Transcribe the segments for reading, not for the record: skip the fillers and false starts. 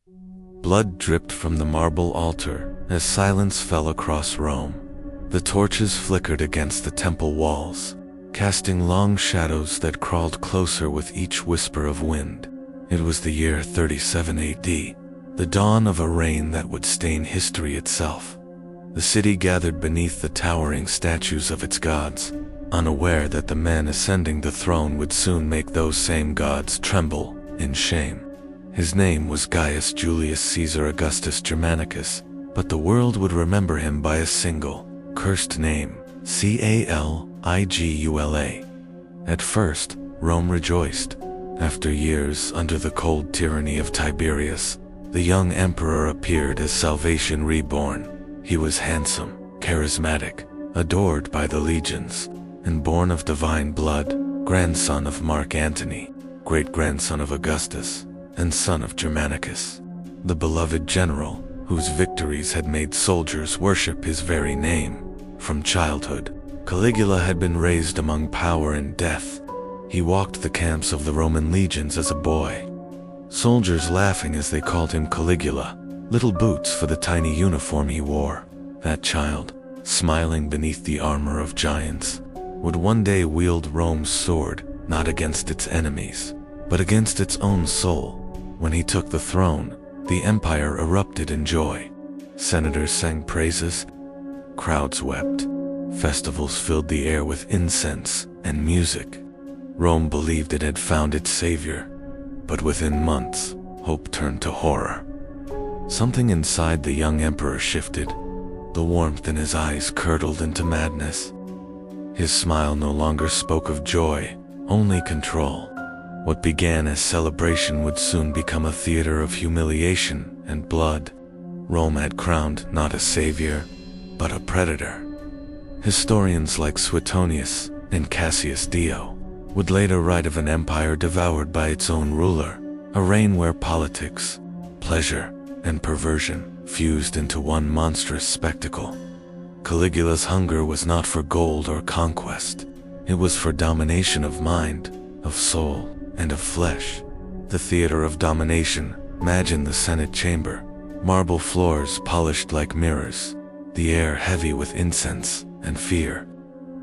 Blood dripped from the marble altar as silence fell across Rome. The torches flickered against the temple walls, casting long shadows that crawled closer with each whisper of wind. It was the year 37 AD, the dawn of a reign that would stain history itself. The city gathered beneath the towering statues of its gods, unaware that the man ascending the throne would soon make those same gods tremble in shame. His name was Gaius Julius Caesar Augustus Germanicus, but the world would remember him by a single, cursed name, Caligula. At first, Rome rejoiced. After years under the cold tyranny of Tiberius, the young emperor appeared as salvation reborn. He was handsome, charismatic, adored by the legions, and born of divine blood, grandson of Mark Antony, great-grandson of Augustus, and son of Germanicus. The beloved general, whose victories had made soldiers worship his very name. From childhood, Caligula had been raised among power and death. He walked the camps of the Roman legions as a boy, soldiers laughing as they called him Caligula, little boots for the tiny uniform he wore. That child, smiling beneath the armor of giants, would one day wield Rome's sword, not against its enemies, but against its own soul. When he took the throne, the empire erupted in joy. Senators sang praises, crowds wept, festivals filled the air with incense and music. Rome believed it had found its savior, but within months, hope turned to horror. Something inside the young emperor shifted. The warmth in his eyes curdled into madness. His smile no longer spoke of joy, only control. What began as celebration would soon become a theater of humiliation and blood. Rome had crowned not a savior, but a predator. Historians like Suetonius and Cassius Dio would later write of an empire devoured by its own ruler, a reign where politics, pleasure, and perversion fused into one monstrous spectacle. Caligula's hunger was not for gold or conquest. It was for domination of mind, of soul, and of flesh. The theater of domination, imagine the Senate chamber, marble floors polished like mirrors, the air heavy with incense and fear.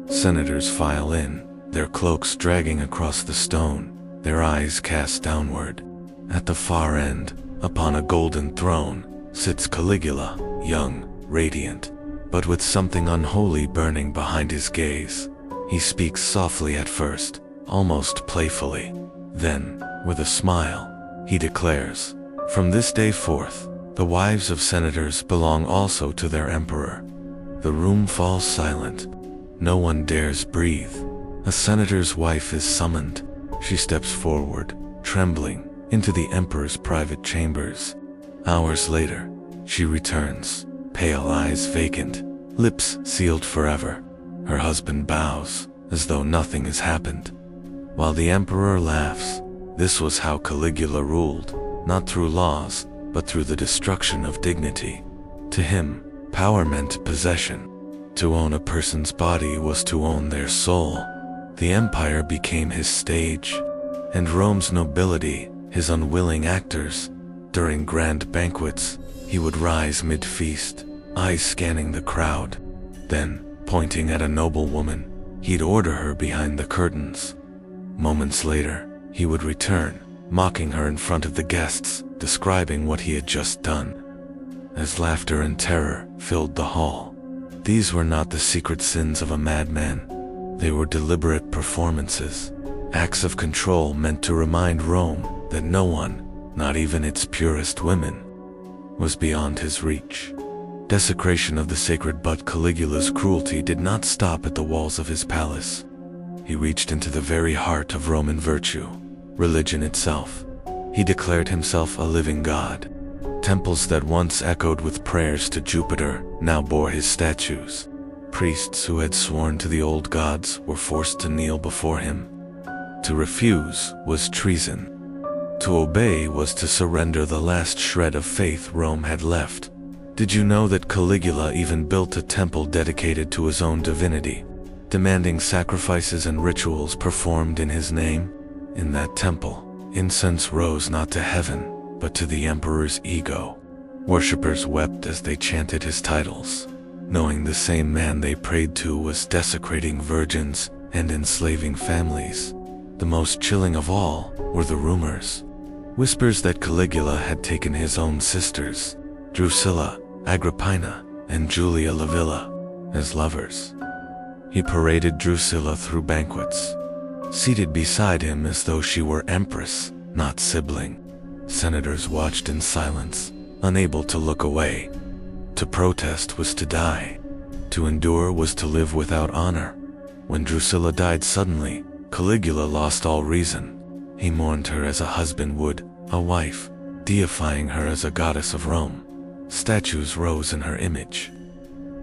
Senators file in, their cloaks dragging across the stone, their eyes cast downward. At the far end, upon a golden throne, sits Caligula, young, radiant, but with something unholy burning behind his gaze. He speaks softly at first, almost playfully. Then, with a smile, he declares, "From this day forth, the wives of senators belong also to their emperor." The room falls silent. No one dares breathe. A senator's wife is summoned. She steps forward, trembling, into the emperor's private chambers. Hours later, she returns, pale eyes vacant, lips sealed forever. Her husband bows, as though nothing has happened, while the emperor laughs. This was how Caligula ruled, not through laws, but through the destruction of dignity. To him, power meant possession. To own a person's body was to own their soul. The empire became his stage, and Rome's nobility, his unwilling actors. During grand banquets, he would rise mid-feast, eyes scanning the crowd. Then, pointing at a noblewoman, he'd order her behind the curtains. Moments later, he would return, mocking her in front of the guests, describing what he had just done. As laughter and terror filled the hall, these were not the secret sins of a madman. They were deliberate performances, acts of control meant to remind Rome that no one, not even its purest women, was beyond his reach. Desecration of the sacred, but Caligula's cruelty did not stop at the walls of his palace. He reached into the very heart of Roman virtue, religion itself. He declared himself a living god. Temples that once echoed with prayers to Jupiter now bore his statues. Priests who had sworn to the old gods were forced to kneel before him. To refuse was treason. To obey was to surrender the last shred of faith Rome had left. Did you know that Caligula even built a temple dedicated to his own divinity, demanding sacrifices and rituals performed in his name? In that temple, incense rose not to heaven, but to the emperor's ego. Worshippers wept as they chanted his titles, knowing the same man they prayed to was desecrating virgins and enslaving families. The most chilling of all were the rumors. Whispers that Caligula had taken his own sisters, Drusilla, Agrippina, and Julia Livilla, as lovers. He paraded Drusilla through banquets, seated beside him as though she were empress, not sibling. Senators watched in silence, unable to look away. To protest was to die. To endure was to live without honor. When Drusilla died suddenly, Caligula lost all reason. He mourned her as a husband would a wife, deifying her as a goddess of Rome. Statues rose in her image.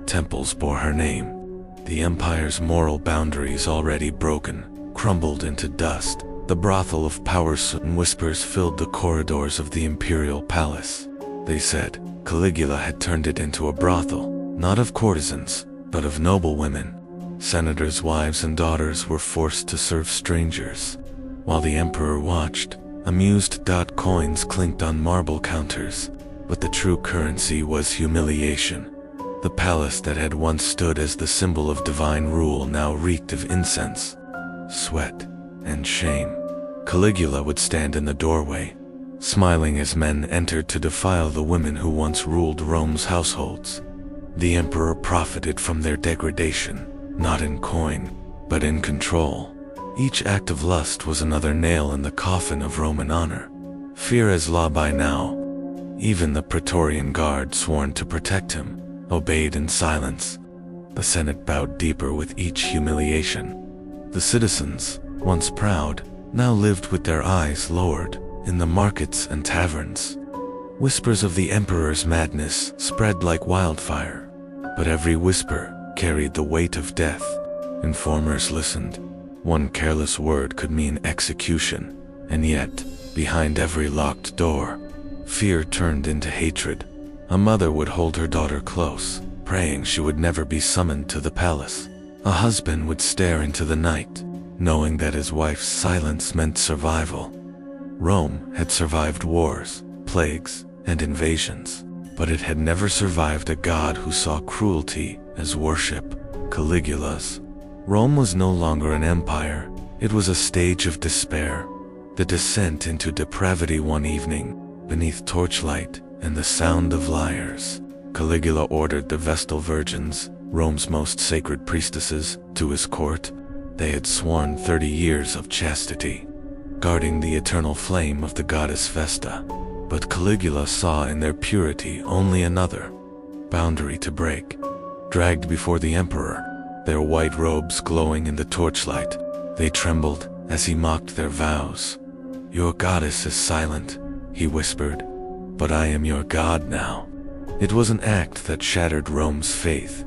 Temples bore her name. The empire's moral boundaries, already broken, crumbled into dust. The brothel of power's whispers filled the corridors of the imperial palace. They said Caligula had turned it into a brothel, not of courtesans, but of noble women. Senators' wives and daughters were forced to serve strangers. While the emperor watched, amused. Coins clinked on marble counters, but the true currency was humiliation. The palace that had once stood as the symbol of divine rule now reeked of incense, sweat, and shame. Caligula would stand in the doorway, smiling as men entered to defile the women who once ruled Rome's households. The emperor profited from their degradation, not in coin, but in control. Each act of lust was another nail in the coffin of Roman honor. Fear as law by now. Even the Praetorian Guard, sworn to protect him, obeyed in silence. The Senate bowed deeper with each humiliation. The citizens, once proud, now lived with their eyes lowered in the markets and taverns. Whispers of the emperor's madness spread like wildfire, but every whisper carried the weight of death. Informers listened. One careless word could mean execution, and yet, behind every locked door, fear turned into hatred. A mother would hold her daughter close, praying she would never be summoned to the palace. A husband would stare into the night, knowing that his wife's silence meant survival. Rome had survived wars, plagues, and invasions, but it had never survived a god who saw cruelty as worship. Caligula's. Rome was no longer an empire, it was a stage of despair. The descent into depravity. One evening, beneath torchlight and the sound of lyres, Caligula ordered the Vestal Virgins, Rome's most sacred priestesses, to his court. They had sworn 30 years of chastity, guarding the eternal flame of the goddess Vesta. But Caligula saw in their purity only another boundary to break. Dragged before the emperor, their white robes glowing in the torchlight, they trembled as he mocked their vows. "Your goddess is silent," he whispered, "but I am your god now." It was an act that shattered Rome's faith.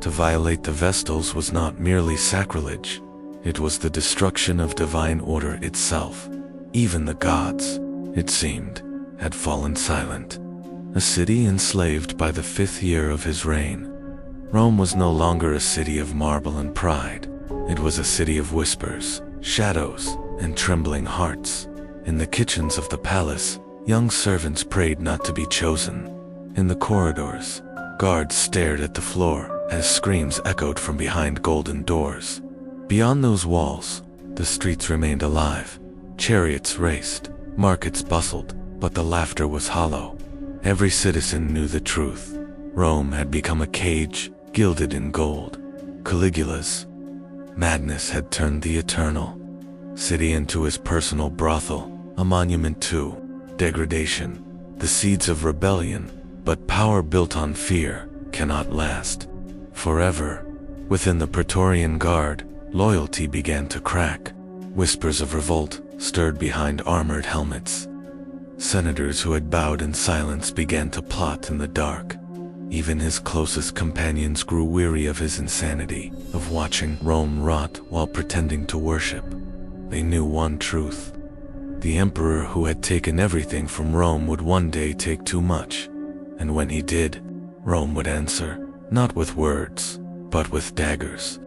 To violate the Vestals was not merely sacrilege, it was the destruction of divine order itself. Even the gods, it seemed, had fallen silent. A city enslaved by the 5th year of his reign. Rome was no longer a city of marble and pride. It was a city of whispers, shadows, and trembling hearts. In the kitchens of the palace, young servants prayed not to be chosen. In the corridors, guards stared at the floor as screams echoed from behind golden doors. Beyond those walls, the streets remained alive. Chariots raced, markets bustled, but the laughter was hollow. Every citizen knew the truth. Rome had become a cage, gilded in gold. Caligula's madness had turned the eternal city into his personal brothel, a monument to degradation, the seeds of rebellion. But power built on fear cannot last forever. Within the Praetorian Guard, loyalty began to crack. Whispers of revolt stirred behind armored helmets. Senators who had bowed in silence began to plot in the dark. Even his closest companions grew weary of his insanity, of watching Rome rot while pretending to worship. They knew one truth. The emperor who had taken everything from Rome would one day take too much. And when he did, Rome would answer, not with words, but with daggers.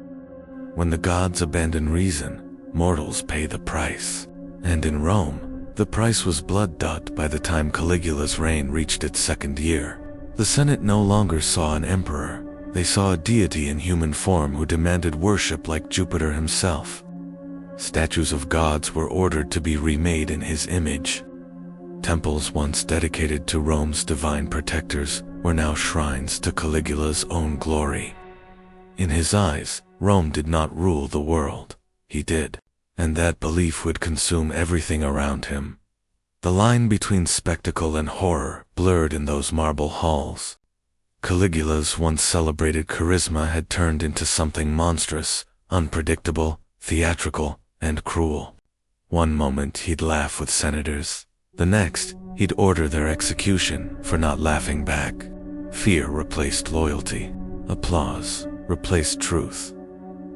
When the gods abandon reason, mortals pay the price. And in Rome, The price was blood. By the time Caligula's reign reached its second year, the Senate no longer saw an emperor. They saw a deity in human form who demanded worship like Jupiter himself. Statues of gods were ordered to be remade in his image. Temples once dedicated to Rome's divine protectors were now shrines to Caligula's own glory. In his eyes, Rome did not rule the world. He did, and that belief would consume everything around him. The line between spectacle and horror blurred in those marble halls. Caligula's once celebrated charisma had turned into something monstrous, unpredictable, theatrical, and cruel. One moment he'd laugh with senators. The next, he'd order their execution for not laughing back. Fear replaced loyalty. Applause replaced truth.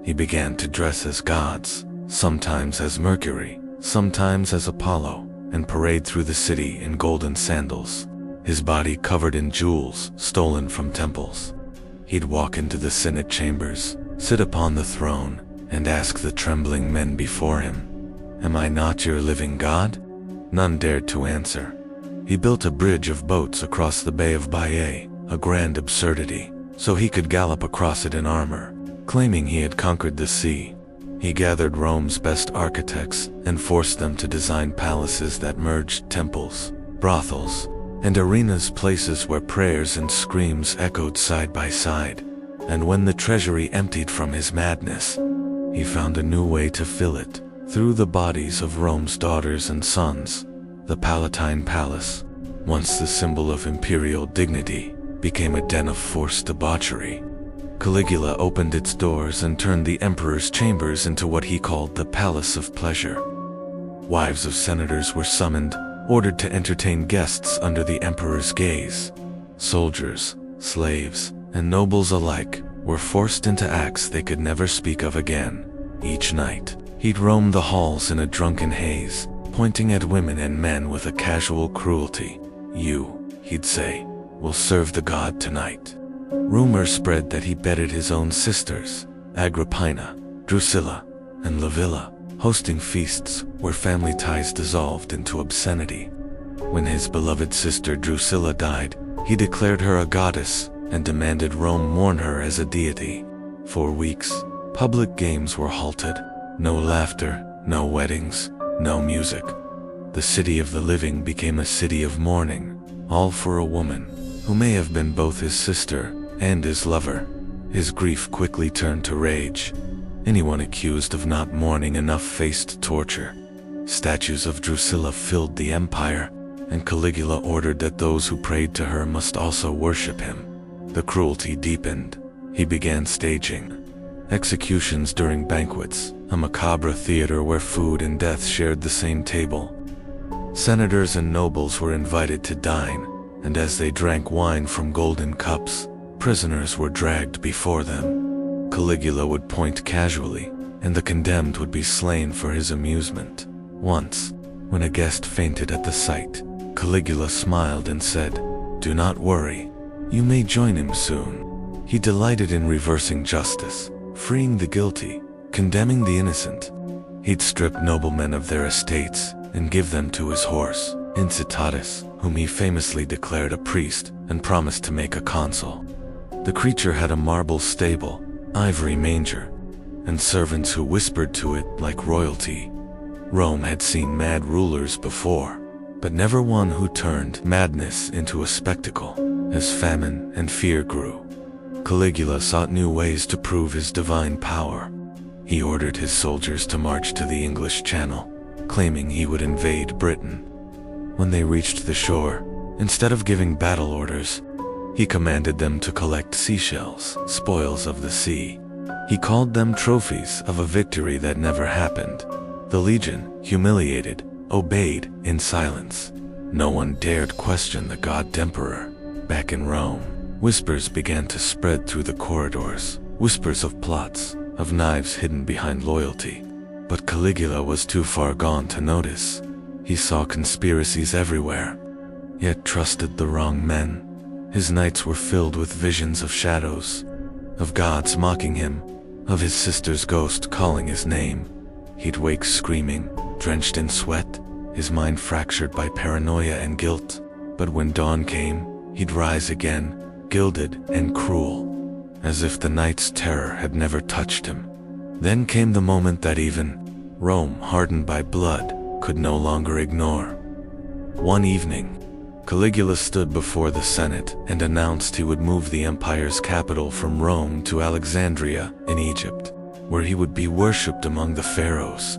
He began to dress as gods, sometimes as Mercury, sometimes as Apollo, and parade through the city in golden sandals, his body covered in jewels stolen from temples. He'd walk into the Senate chambers, sit upon the throne, and ask the trembling men before him, "Am I not your living God?" None dared to answer. He built a bridge of boats across the Bay of Baiae, a grand absurdity, so he could gallop across it in armor, claiming he had conquered the sea. He gathered Rome's best architects and forced them to design palaces that merged temples, brothels, and arenas, places where prayers and screams echoed side by side. And when the treasury emptied from his madness, he found a new way to fill it, through the bodies of Rome's daughters and sons. The Palatine Palace, once the symbol of imperial dignity, became a den of forced debauchery. Caligula opened its doors and turned the emperor's chambers into what he called the Palace of Pleasure. Wives of senators were summoned, ordered to entertain guests under the emperor's gaze. Soldiers, slaves, and nobles alike were forced into acts they could never speak of again. Each night, he'd roam the halls in a drunken haze, pointing at women and men with a casual cruelty. "You," he'd say, "will serve the god tonight." Rumor spread that he bedded his own sisters, Agrippina, Drusilla, and Livilla, hosting feasts where family ties dissolved into obscenity. When his beloved sister Drusilla died, he declared her a goddess and demanded Rome mourn her as a deity. For weeks, public games were halted. No laughter, no weddings, no music. The city of the living became a city of mourning, all for a woman who may have been both his sister and his lover. His grief quickly turned to rage. Anyone accused of not mourning enough faced torture. Statues of Drusilla filled the empire, and Caligula ordered that those who prayed to her must also worship him. The cruelty deepened. He began staging executions during banquets, a macabre theater where food and death shared the same table. Senators and nobles were invited to dine, and as they drank wine from golden cups, prisoners were dragged before them. Caligula would point casually, and the condemned would be slain for his amusement. Once, when a guest fainted at the sight, Caligula smiled and said, "Do not worry, you may join him soon." He delighted in reversing justice, freeing the guilty, condemning the innocent. He'd strip noblemen of their estates and give them to his horse, Incitatus, whom he famously declared a priest and promised to make a consul. The creature had a marble stable, ivory manger, and servants who whispered to it like royalty. Rome had seen mad rulers before, but never one who turned madness into a spectacle. As famine and fear grew, Caligula sought new ways to prove his divine power. He ordered his soldiers to march to the English Channel, claiming he would invade Britain. When they reached the shore, instead of giving battle orders, he commanded them to collect seashells, spoils of the sea. He called them trophies of a victory that never happened. The legion, humiliated, obeyed in silence. No one dared question the god emperor. Back in Rome, whispers began to spread through the corridors, whispers of plots, of knives hidden behind loyalty. But Caligula was too far gone to notice. He saw conspiracies everywhere, yet trusted the wrong men. His nights were filled with visions of shadows, of gods mocking him, of his sister's ghost calling his name. He'd wake screaming, drenched in sweat, his mind fractured by paranoia and guilt. But when dawn came, he'd rise again, gilded and cruel, as if the night's terror had never touched him. Then came the moment that even Rome, hardened by blood, could no longer ignore. One evening, Caligula stood before the Senate and announced he would move the empire's capital from Rome to Alexandria in Egypt, where he would be worshipped among the pharaohs.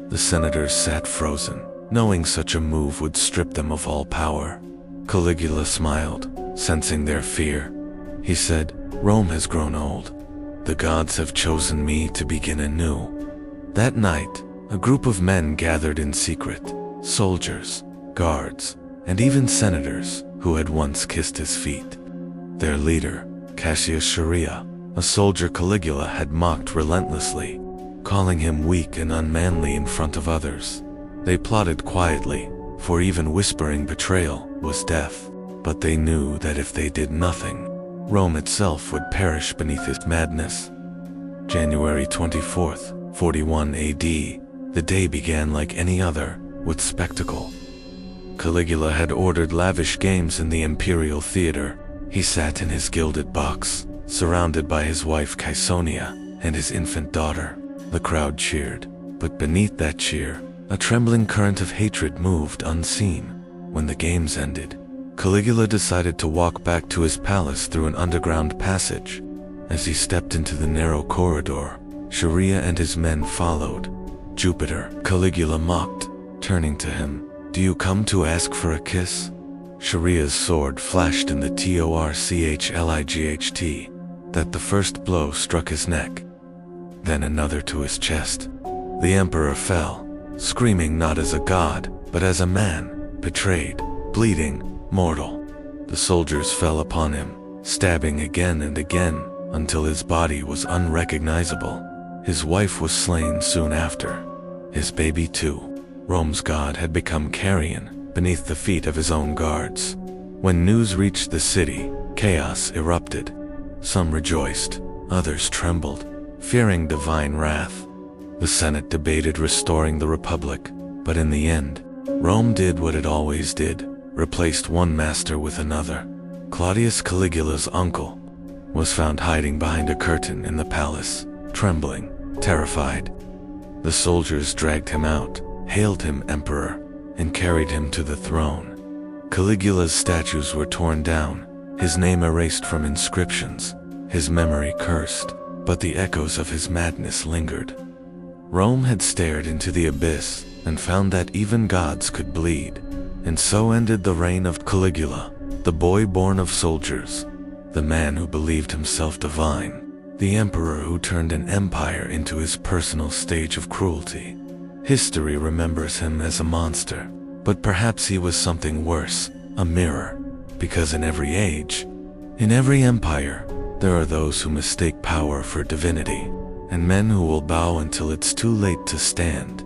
The senators sat frozen, knowing such a move would strip them of all power. Caligula smiled, sensing their fear. He said, "Rome has grown old. The gods have chosen me to begin anew." That night, a group of men gathered in secret, soldiers, guards, and even senators who had once kissed his feet. Their leader, Cassius Chaerea, a soldier Caligula had mocked relentlessly, calling him weak and unmanly in front of others. They plotted quietly, for even whispering betrayal was death. But they knew that if they did nothing, Rome itself would perish beneath his madness. January 24th, 41 AD, the day began like any other, with spectacle. Caligula had ordered lavish games in the imperial theater. He sat in his gilded box, surrounded by his wife Caesonia and his infant daughter. The crowd cheered, but beneath that cheer, a trembling current of hatred moved unseen. When the games ended, Caligula decided to walk back to his palace through an underground passage. As he stepped into the narrow corridor, Chaerea and his men followed. "Jupiter," Caligula mocked, turning to him, "do you come to ask for a kiss?" Chaerea's sword flashed in the torchlight that the first blow struck his neck, then another to his chest. The emperor fell, screaming not as a god, but as a man, betrayed, bleeding, mortal. The soldiers fell upon him, stabbing again and again, until his body was unrecognizable. His wife was slain soon after. His baby too. Rome's god had become carrion beneath the feet of his own guards. When news reached the city, chaos erupted. Some rejoiced, others trembled, fearing divine wrath. The Senate debated restoring the Republic, but in the end, Rome did what it always did, replaced one master with another. Claudius Caligula's uncle was found hiding behind a curtain in the palace, trembling, terrified. The soldiers dragged him out, hailed him emperor, and carried him to the throne. Caligula's statues were torn down, his name erased from inscriptions, his memory cursed, but the echoes of his madness lingered. Rome had stared into the abyss and found that even gods could bleed. And so ended the reign of Caligula, the boy born of soldiers, the man who believed himself divine, the emperor who turned an empire into his personal stage of cruelty. History remembers him as a monster, but perhaps he was something worse, a mirror, because in every age, in every empire, there are those who mistake power for divinity, and men who will bow until it's too late to stand.